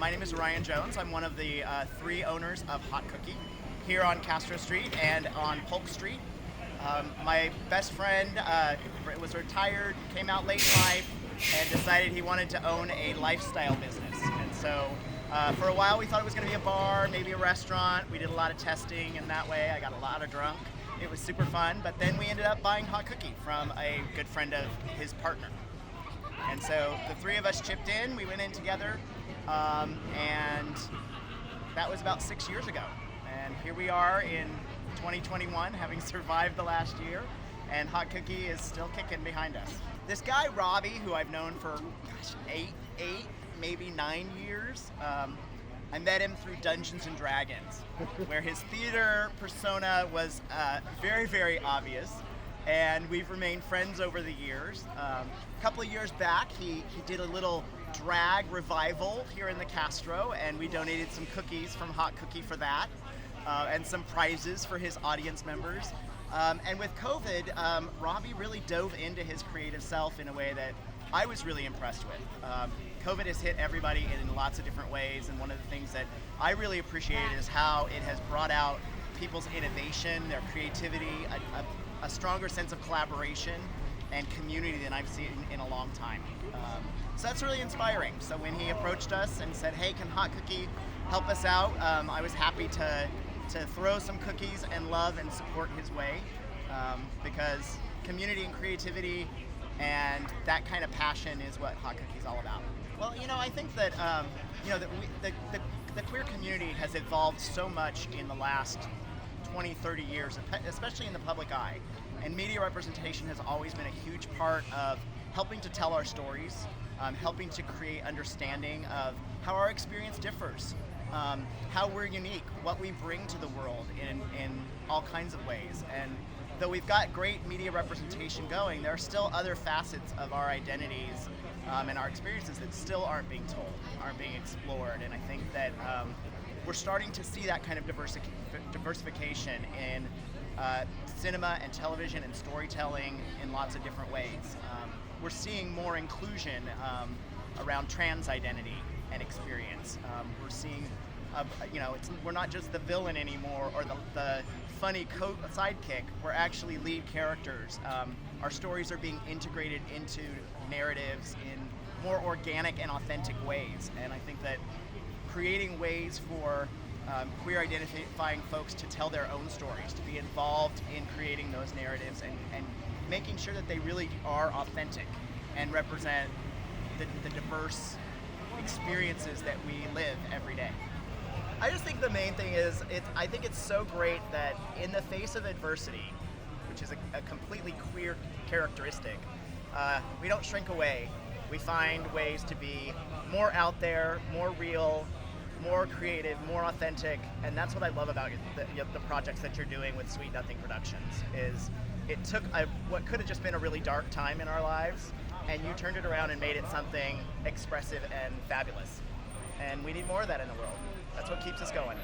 My name is Ryan Jones. I'm one of the three owners of Hot Cookie here on Castro Street and on Polk Street. My best friend was retired, came out late in life, and decided he wanted to own a lifestyle business. And so for a while we thought it was going to be a bar, maybe a restaurant. We did a lot of testing, and that way I got a lot of drunk. It was super fun, but then we ended up buying Hot Cookie from a good friend of his partner. And so the three of us chipped in, we went in together, and that was about 6 years ago. And here we are in 2021, having survived the last year, and Hot Cookie is still kicking behind us. This guy, Robby, who I've known for, eight, maybe 9 years, I met him through Dungeons and Dragons, where his theater persona was very, very obvious, and we've remained friends over the years. A couple of years back, he did a little drag revival here in the Castro, and we donated some cookies from Hot Cookie for that, and some prizes for his audience members. And with COVID, Robby really dove into his creative self in a way that I was really impressed with. COVID has hit everybody in lots of different ways, and one of the things that I really appreciated is how it has brought out people's innovation, their creativity, a stronger sense of collaboration and community than I've seen in a long time. So that's really inspiring. So when he approached us and said, hey, can Hot Cookie help us out? I was happy to throw some cookies and love and support his way, because community and creativity and that kind of passion is what Hot Cookie is all about. Well, I think that the queer community has evolved so much in the last 20, 30 years, especially in the public eye. And media representation has always been a huge part of helping to tell our stories, helping to create understanding of how our experience differs, how we're unique, what we bring to the world in all kinds of ways. And though we've got great media representation going, there are still other facets of our identities and our experiences that still aren't being told, aren't being explored. And I think that we're starting to see that kind of diversification in cinema and television and storytelling in lots of different ways. We're seeing more inclusion around trans identity and experience. We're seeing, we're not just the villain anymore or the funny sidekick. We're actually lead characters. Our stories are being integrated into narratives in more organic and authentic ways. And I think that creating ways for queer identifying folks to tell their own stories, to be involved in creating those narratives and making sure that they really are authentic and represent the diverse experiences that we live every day. I just think the main thing is, I think it's so great that in the face of adversity, which is a completely queer characteristic, we don't shrink away. We find ways to be more out there, more real, more creative, more authentic, and that's what I love about the projects that you're doing with Sweet Nothing Productions. Is it took what could have just been a really dark time in our lives, and you turned it around and made it something expressive and fabulous. And we need more of that in the world. That's what keeps us going.